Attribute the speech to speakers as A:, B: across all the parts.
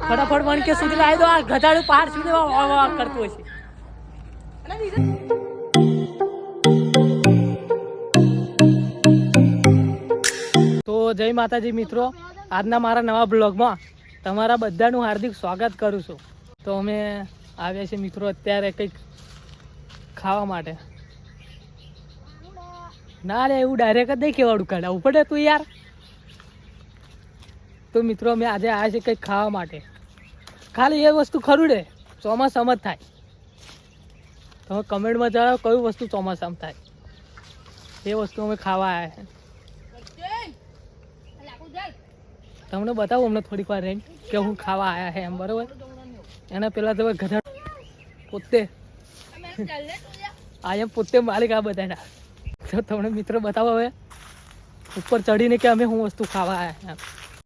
A: ફટાફટ વણ કે સુધી લાવી દો. આ ગધાડું પહાડ સુધી કરતું હશે. તો જય માતાજી મિત્રો, આજના મારા નવા બ્લોગમાં તમારા બધાનું હાર્દિક સ્વાગત કરું છું. તો અમે આવ્યા છીએ મિત્રો અત્યારે કંઈક ખાવા માટે. ના રે એવું ડાયરેક્ટ જ નહીં કહેવાડું, કાઢાવું પડે તું યાર. તો મિત્રો અમે આજે આવ્યા છીએ કંઈક ખાવા માટે. ખાલી એ વસ્તુ ખરું ને ચોમાસામાં જ થાય. તમે કમેન્ટમાં જણાવો કયું વસ્તુ ચોમાસામાં થાય, એ વસ્તુ અમે ખાવા આવ્યા છે. તમને બતાવું અમને થોડીક વાર રહીને કે હું ખાવા આવ્યા છે એમ, બરાબર. એના પહેલાં તમે ગધા પોતે આ એમ પોતે માલિક આ બધાના. તો તમને મિત્રો બતાવો હવે ઉપર ચડીને કે અમે હું વસ્તુ ખાવા આવ્યા એમ.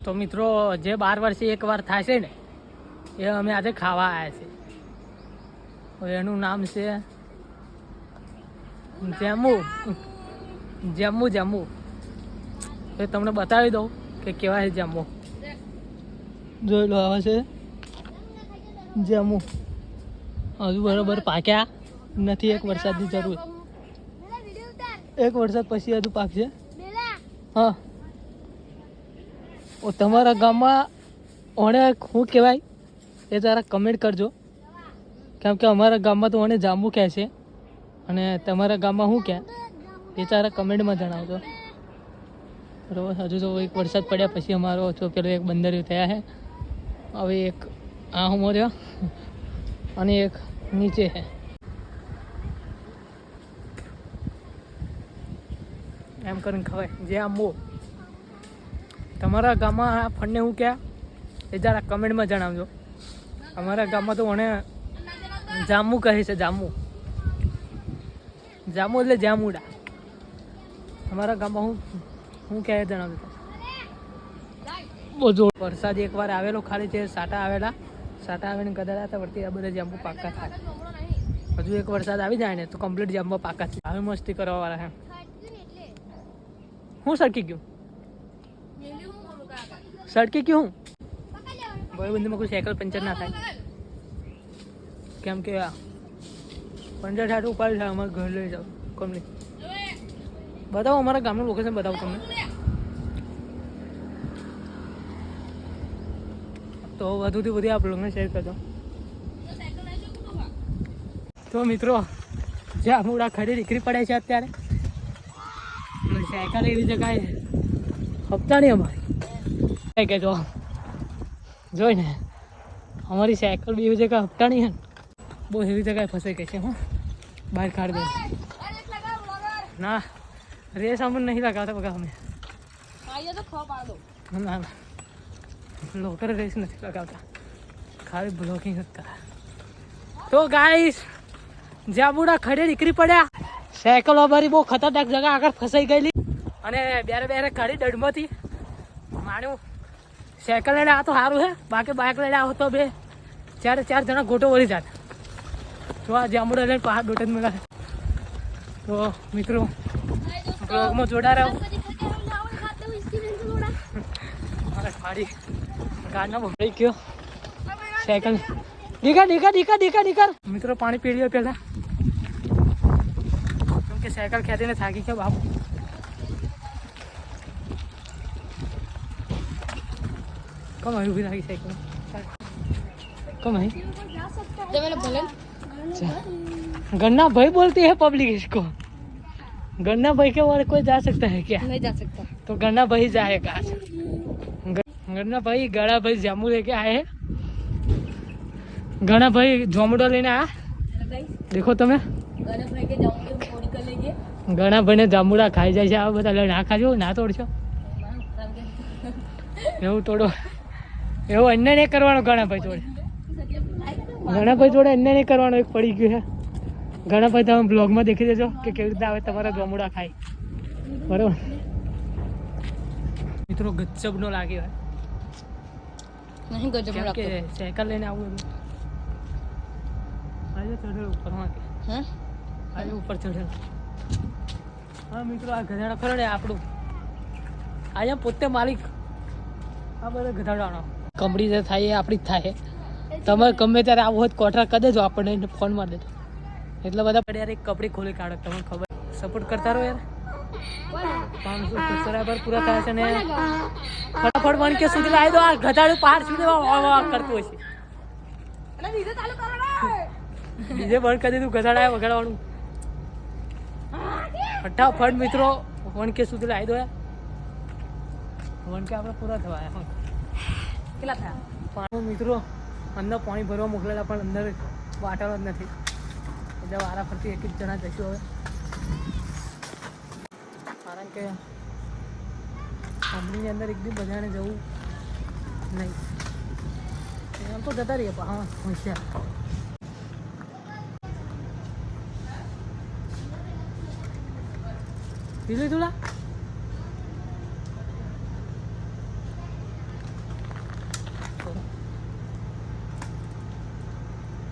A: તો મિત્રો જે 12 વર્ષે એકવાર થાય છે ને એ અમે આજે ખાવા આવ્યા છીએ. હવે એનું નામ છે જાંબુ. એ તમને બતાવી દઉં કે કેવા છે જાંબુ. જોઈ લો, આવે છે જાંબુ. હજુ બરાબર પાક્યા નથી, એક વરસાદની જરૂર. એક વરસાદ પછી હજુ પાકશે. હા, તમારા ગામમાં ઓણે શું કહેવાય એ જરા કમેન્ટ કરજો, કેમ કે અમારા ગામમાં તો ઓણે જાંબુ કહે છે અને તમારા ગામમાં શું કહે એ જરા કમેન્ટમાં જણાવજો, બરાબર. હજુ તો એક વરસાદ પડ્યા પછી અમારો તો પેલો એક બંદરિયો થયા છે. હવે એક આ હું રહ્યો અને એક નીચે છે. એમ કરીને ખવાય જે આંબો. તમારા ગામમાં આ ફળને હું કહે એ જરા કમેન્ટમાં જણાવજો. અમારા ગામમાં તો મને જાંબુ કહે છે. જાંબુ એટલે જાંબુડા. અમારા ગામમાં હું કહે જણાવજો. બહુ જોર વરસાદ એકવાર આવેલો, ખાલી જે સાટા આવીને ગદાડા હતા વળતી આ બધા જાંબુ પાકા થાય. હજુ એક વરસાદ આવી જાય ને તો કમ્પ્લીટ જાંબુ પાકા થાય. હવે મસ્તી કરવાવાળા છે. હું સડકી ગયું ભાઈ બંધમાં કોઈ સાયકલ પંચર ના થાય, કેમ કે પંચર થાય તો ઉપાડી થાય. અમારે ઘર લઈ જાઓ કંપની. બતાવો અમારા ગામનું લોકેશન બતાવો તમને. તો વધુથી વધુ આપ લોકોને શેર કરજો. તો મિત્રો જ્યાં મૂળા ખડી નીકળી પડે છે અત્યારે. સાયકલ એવી જગ્યાએ હપ્તા નહીં અમારી કે જોઈ ને અમારી સાયકલ બી એવી જગ્યાએ હપ્તા નહીં. બહુ એવી જગ્યાએ ફસાઈ ગઈ છે. હું બહાર કાઢી દઉં. ના રેસ અમને નહીં લગાવતા બગા અમે. ના લોકો રેસ નથી લગાવતા, ખાલી બ્લોકિંગ જ કરે. તો ગાઈસ જાંબુડા ખડે નીકળી પડ્યા. સાયકલ અમારી બહુ ખતરનાક જગ્યા આગળ ફસાઈ ગયેલી અને બેરે કાઢી દડમાંથી માણ્યું. સાયકલ લઈને આ તો સારું છે, બાકી બાઇક લઈને આવો તો બે ચાર જણા ગોટો વળી જાત. તો આ જાંબુડા લઈને પહાડ ડોટે જ મળે. તો મિત્રો બ્લોગમાં જોડા રહ્યો. ફાડી ગાડનો ભરાઈ ગયો સાયકલ. ડીકા મિત્રો પાણી પી લ્યો પહેલાં, કેમ કે સાયકલ ખેંચીને થાકી ગયો બાપુ. कम है उभी रही साइकिल कम है गन्ना भाई बोलती है पब्लिक इसको. गन्ना भाई के और कोई जा सकता है क्या? नहीं जा सकता. तो गन्ना भाई जाएगा आज. गन्ना भाई गड़ा भाई जामू लेके आए हैं. गणा भाई जोमड़ो लेने आया. देखो તમે ગણા ભાઈને જાંબુડા ખાઈ જાય છે. આ બધા લઈને આ ખાજો ના તોડશો એવું તોડો. એવું અન્યાય નહીં કરવાનો ગણાભાઈ જોડે. ગણાભાઈ જોડે અન્યાય નહીં કરવાનો. એક પડી ગયું છે. ગણાભાઈ તમે બ્લોગમાં દેખી દેજો કે કેવી રીતે આવે તમારા જાંબુડા ખાય, બરાબર. મિત્રો ગજબ નો લાગે હોય નહીં. ગજબ કે સાયકલ લઈને આવું હતું. આજે ચઢેલ ઉપર આજે ઉપર ચઢેલ. હા મિત્રો આ ગધાડા ખરો ને આપણું. અહીંયા પોતે માલિક આ બધા ગધાડાનો. કંપની જે થાય એ આપણી જ થાય. તમારે ગમે ત્યારે આવું હોય કોન્ટ્રાક્ટ કરી દેજો, આપણને ફોન મારી દેજો. એટલે બધા યાર એક કપડી ખોલી કાઢો, તમને ખબર. સપોર્ટ કરતા રહો યાર. 500 સબસ્ક્રાઈબર પૂરા થાય છે ને ફટાફટ 1K સુધી લાવી દો. આ ઘટાડું 5 સુધી કરતું હશે. ડીજે બંધ કરી દીધું, ઘટાડા વગાડવાનું. ફટાફટ મિત્રો 1K સુધી લાવી દો યાર. 1K આપણે પૂરા થવા કેટલા થયા? પાણી મિત્રો અંદર પાણી ભરવા મોકલેલા પણ અંદર વાટાડો જ નથી. એટલે વારા ફરતી એક જ જણા જઈશું હવે. કારણ કે કંપનીની અંદર એક બી બધાને જવું નહીં. એમ તો જતા રહીએ પણ હા હોશિયાર. પીલું તુલા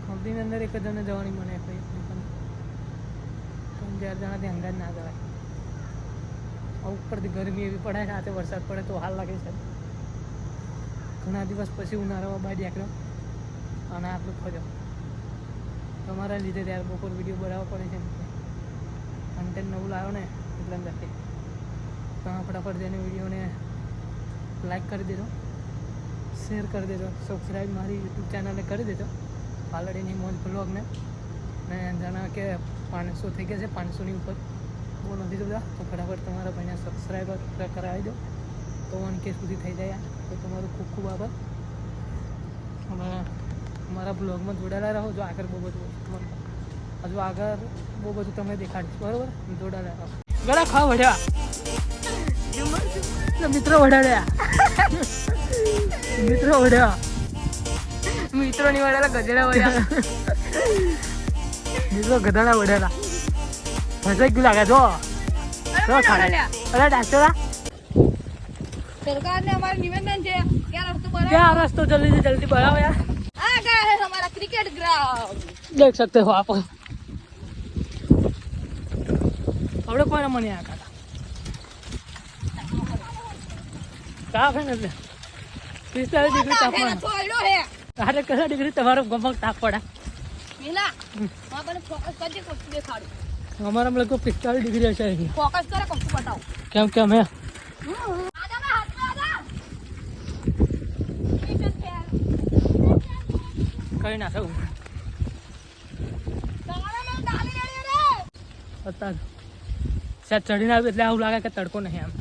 A: કંપનીની અંદર એક જ જણે જવાની મને કંઈ 3-4 જણાથી અંદાજ ના જવાય. ઉપરથી ગરમી એવી પડે, સાથે વરસાદ પડે તો હાલ લાગે છે. ઘણા દિવસ પછી ઉનાળામાં બહાર નીકળ્યો અને આટલું ખોજો તમારા લીધે ત્યારે બપોર વિડીયો બનાવવા પડે છે. કન્ટેન્ટ નવું લાવ્યો ને એટલે નથી. તમે ફટાફટ જઈને વિડીયોને લાઈક કરી દેજો, શેર કરી દેજો, સબસ્ક્રાઈબ મારી યુટ્યુબ ચેનલને કરી દેજો, પાલડીની મોજ બ્લોગને. અને જાણે કે 500 થઈ ગયા છે, 500ની ઉપર બહુ નથી થતા. તો ફટાફટ તમારા ભાઈને સબસ્ક્રાઈબર કરાવી દો તો 1K સુધી થઈ જાય. તો તમારો ખૂબ ખૂબ આભાર. અને અમારા બ્લોગમાં જોડાયેલા રહો. જો આગળ બહુ બધું હજુ આગળ બહુ બધું તમને દેખાડીશ, બરાબર? જોડાયેલા રહો. ગળા ખા વઢ્યા મિત્રો, વઢાડ્યા મિત્રો, વઢ્યા મિત્રો ની વઢેલા ગધેડા વઢ્યા મિત્રો, ગધાડા વઢેલા મજા ગયું લાગે. જો અરે ડાક્ટરા
B: સરકારને અમારું નિવેદન છે કે આ રસ્તો બનાવો.
A: क्या रस्तो जल्दी से जल्दी बढ़ाओ यार.
B: आ गया है हमारा क्रिकेट ग्राउंड.
A: देख सकते हो आप. આપણે કોઈ રમવા નહીં આવ્યા તાપ હે ને 45 ડિગ્રી તાપમાન.
B: થોડો હે
A: તારે કેટલા ડિગ્રી તમારો ગમક તાપ પડે?
B: મિલા માં બને ફોકસ કરજે કોસ્ટ દેખાડો.
A: અમારા લગભગ 45 ડિગ્રી હશે અહીં.
B: ફોકસ કરે કોસ્ટ બતાવો.
A: કેમ કેમ હે
B: આજા મે હાથ આજા ક્રિકેટ ખેલ
A: કઈ ના થયું
B: તમારા મે ડાલી રેડી રે.
A: અત્યારે શાયદ ચડીને આવ્યું એટલે આવું લાગે કે તડકો નહીં આમ.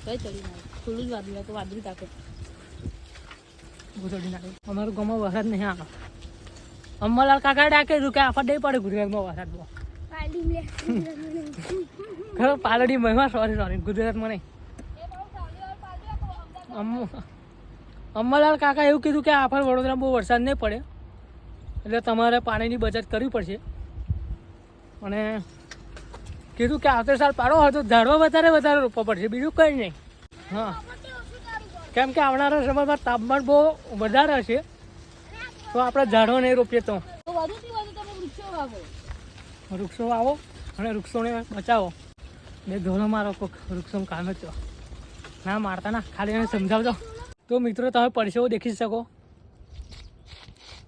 B: કઈ ચડી ના ખુલ્લું જ વાદળી તો વાદળી તાકે
A: બહુ ચડીને આવ્યું. અમારું ગામમાં વરસાદ નહીં આવે. અમ્માલાલ કાકા ડાકે કે આફત નહીં પડે ગુજરાતમાં વરસાદ બહુ. ખરો પાલડી મહિમા સોરી ગુજરાતમાં નહીં. અમ્માલાલ કાકા એવું કીધું કે આફત વડોદરામાં બહુ વરસાદ નહીં પડે એટલે તમારે પાણીની બચત કરવી પડશે. અને કીધું કે આવતા સાલ પાડો હોય તો ઝાડવા વધારે રોપવા પડશે, બીજું કંઈ નહીં. હા, કેમ કે આવનારા સમયમાં તાપમાન બહુ વધારે હશે તો આપણે ઝાડવા નહીં રોપીએ તો
B: વધુથી વધુ તમે વૃક્ષો વાવો.
A: વૃક્ષો વાવો અને વૃક્ષોને બચાવો. બે ધોલો મારો કોઈક વૃક્ષો કામ જ ના મારતા ના, ખાલી એને સમજાવજો. તો મિત્રો તમે પરસેવો દેખી શકો.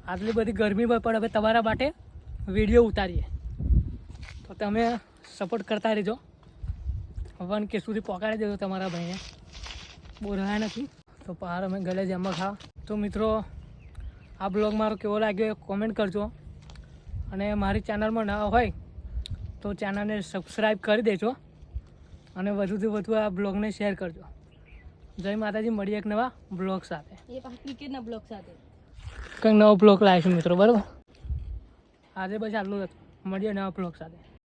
A: આટલી બધી ગરમી પડે હવે તમારા માટે વિડીયો ઉતારીએ તો તમે સપોર્ટ કરતા રહેજો. 1K સુધી પહોંચાડી દેજો તમારા ભાઈને. બહુ રહ્યા નથી તો પહાડ અમે ગલે જેમાં ખાવા. તો મિત્રો આ બ્લોગ મારો કેવો લાગ્યો એ કોમેન્ટ કરજો. અને મારી ચેનલમાં નવા હોય તો ચેનલને સબસ્ક્રાઈબ કરી દેજો અને વધુથી વધુ આ બ્લોગને શેર કરજો. જય માતાજી. મળીએ એક નવા બ્લોગ સાથે.
B: એ પાછા ક્રિકેટના બ્લોક સાથે
A: કંઈક નવો બ્લોગ લાવીશું મિત્રો, બરાબર? આજે બસ આટલું જ હતું. મળીએ નવા બ્લોગ સાથે.